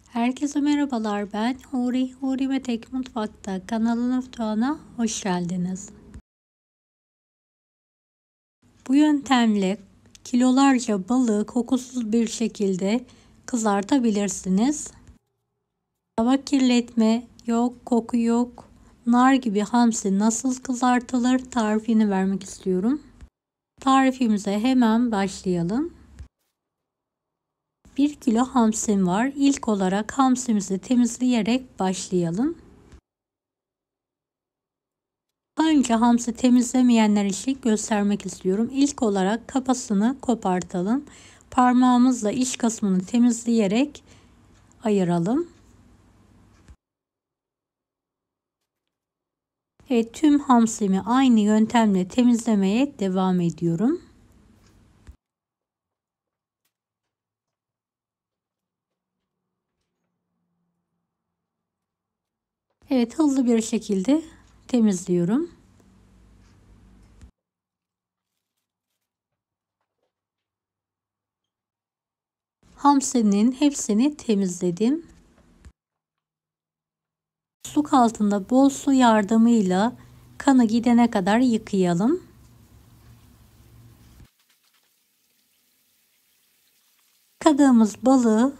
Herkese merhabalar, ben Huri ve Tek Mutfak'ta kanalın mutfağına hoş geldiniz. Bu yöntemle kilolarca balığı kokusuz bir şekilde kızartabilirsiniz. Tava kirletme yok, koku yok. Nar gibi hamsi nasıl kızartılır tarifini vermek istiyorum. Tarifimize hemen başlayalım. 1 kilo hamsim var. İlk olarak hamsimizi temizleyerek başlayalım. Daha önce hamsi temizlemeyenler için göstermek istiyorum. İlk olarak kafasını kopartalım. Parmağımızla iç kısmını temizleyerek ayıralım. Evet, tüm hamsimi aynı yöntemle temizlemeye devam ediyorum. Evet, hızlı bir şekilde temizliyorum. Hamsinin hepsini temizledim. Musluk altında bol su yardımıyla kanı gidene kadar yıkayalım. Yıkadığımız balığı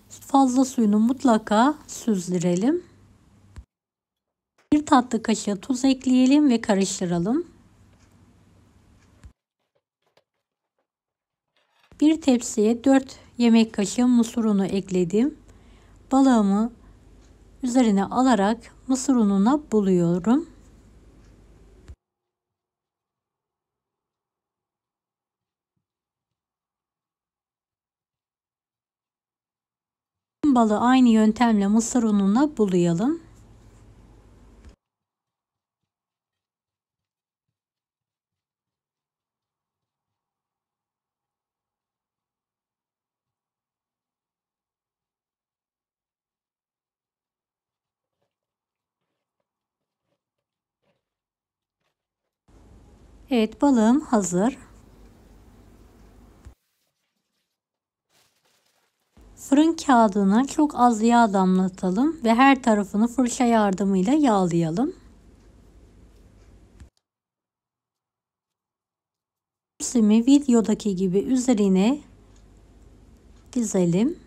fazla suyunu mutlaka süzdürelim. 1 tatlı kaşığı tuz ekleyelim ve karıştıralım. 1 tepsiye 4 yemek kaşığı mısır unu ekledim. Balığımı üzerine alarak mısır ununa buluyorum. Balığı aynı yöntemle mısır ununa bulayalım. Evet, balığım hazır. Fırın kağıdına çok az yağ damlatalım ve her tarafını fırça yardımıyla yağlayalım. Hamsimi videodaki gibi üzerine dizelim.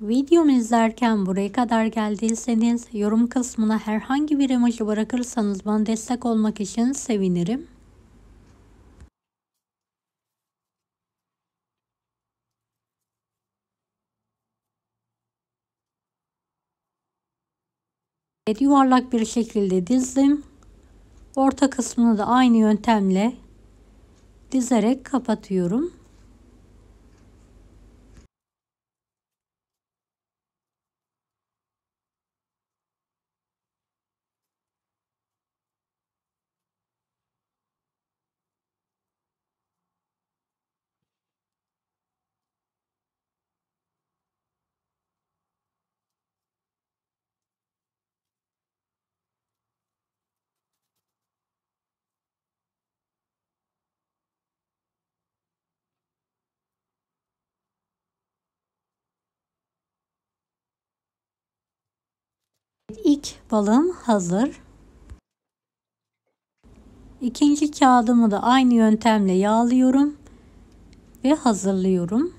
Videomu izlerken buraya kadar geldiyseniz yorum kısmına herhangi bir emoji bırakırsanız bana destek olmak için sevinirim. Evet, yuvarlak bir şekilde dizdim. Orta kısmını da aynı yöntemle dizerek kapatıyorum. İlk balığım hazır. İkinci kağıdımı da aynı yöntemle yağlıyorum ve hazırlıyorum.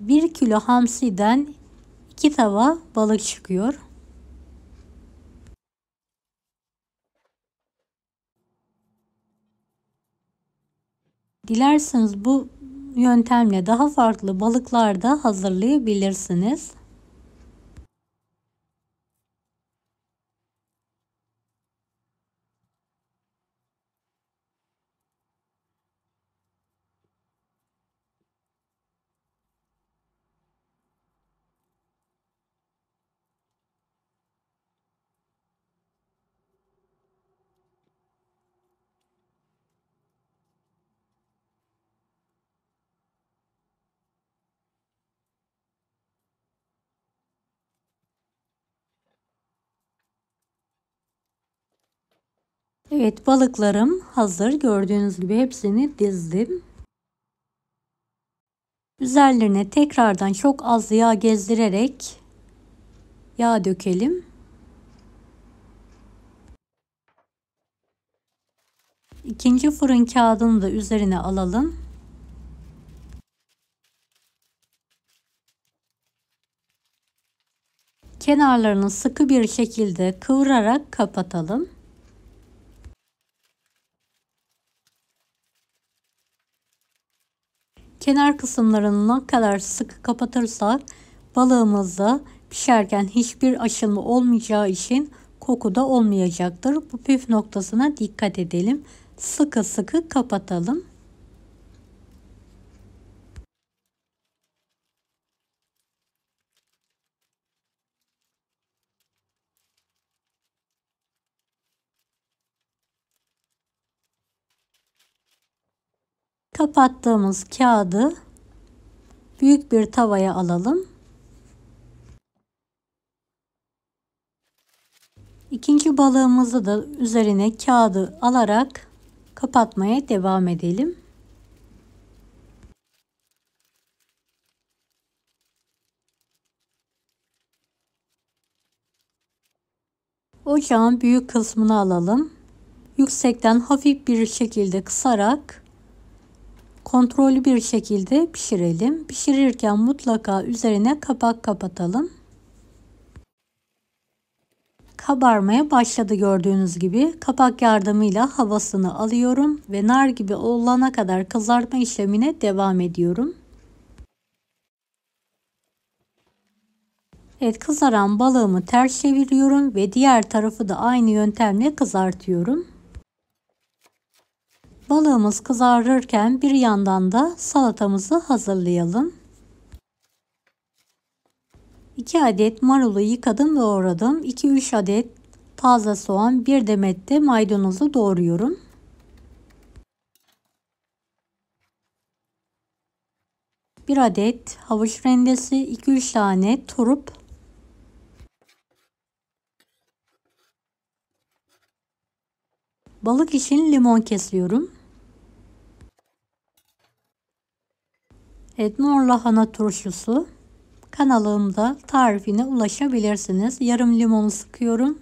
1 kilo hamsiden 2 tava balık çıkıyor. Dilerseniz bu yöntemle daha farklı balıklar da hazırlayabilirsiniz. Evet, balıklarım hazır. Gördüğünüz gibi hepsini dizdim. Üzerlerine tekrardan çok az yağ gezdirerek yağ dökelim. İkinci fırın kağıdını da üzerine alalım. Kenarlarını sıkı bir şekilde kıvırarak kapatalım. Kenar kısımlarını ne kadar sıkı kapatırsak balığımızda pişerken hiçbir aşınma olmayacağı için koku da olmayacaktır. Bu püf noktasına dikkat edelim. Sıkı sıkı kapatalım. Kapattığımız kağıdı büyük bir tavaya alalım. İkinci balığımızı da üzerine kağıdı alarak kapatmaya devam edelim. Ocağın büyük kısmını alalım. Yüksekten hafif bir şekilde kısarak kontrollü bir şekilde pişirelim. Pişirirken mutlaka üzerine kapak kapatalım. Kabarmaya başladı gördüğünüz gibi. Kapak yardımıyla havasını alıyorum ve nar gibi olana kadar kızartma işlemine devam ediyorum. Evet, kızaran balığımı ters çeviriyorum ve diğer tarafı da aynı yöntemle kızartıyorum. Balığımız kızarırken bir yandan da salatamızı hazırlayalım. 2 adet marulu yıkadım ve doğradım. 2-3 adet taze soğan, 1 demet de maydanozu doğruyorum. Bir adet havuç rendesi, 2-3 tane turp, balık için limon kesiyorum. Evet, mor lahana turşusu. Kanalımda tarifine ulaşabilirsiniz. Yarım limonu sıkıyorum.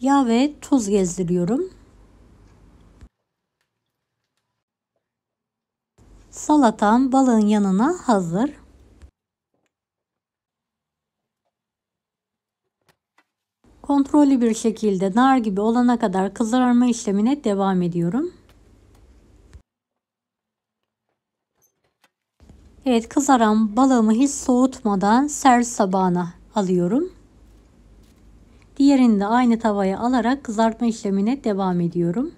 Yağ ve tuz gezdiriyorum. Salatam balığın yanına hazır. Kontrollü bir şekilde nar gibi olana kadar kızarma işlemine devam ediyorum. Evet, kızaran balığımı hiç soğutmadan servis tabağına alıyorum. Diğerini de aynı tavaya alarak kızartma işlemine devam ediyorum.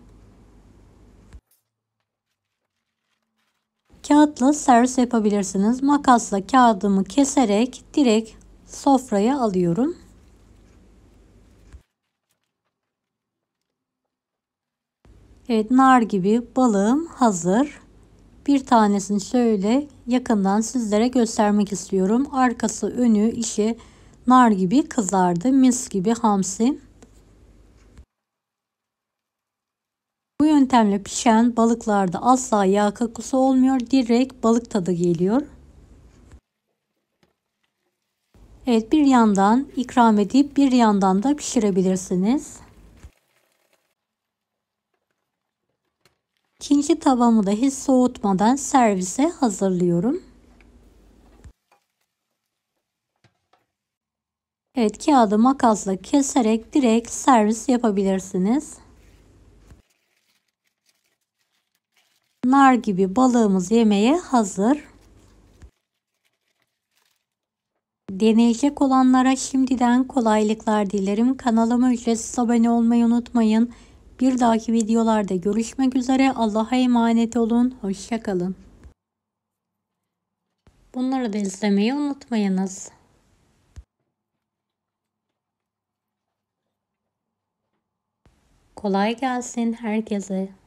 Kağıtla servis yapabilirsiniz. Makasla kağıdımı keserek direkt sofraya alıyorum. Evet, nar gibi balığım hazır. Bir tanesini şöyle yakından sizlere göstermek istiyorum. Arkası önü içi nar gibi kızardı. Mis gibi hamsi. Bu yöntemle pişen balıklarda asla yağ kokusu olmuyor. Direkt balık tadı geliyor. Evet, bir yandan ikram edip bir yandan da pişirebilirsiniz. İkinci tavamı da hiç soğutmadan servise hazırlıyorum. Evet, kağıdı makasla keserek direkt servis yapabilirsiniz. Nar gibi balığımız yemeğe hazır. Deneyecek olanlara şimdiden kolaylıklar dilerim. Kanalıma ücretsiz abone olmayı unutmayın. Bir dahaki videolarda görüşmek üzere. Allah'a emanet olun. Hoşça kalın. Bunları da izlemeyi unutmayınız. Kolay gelsin herkese.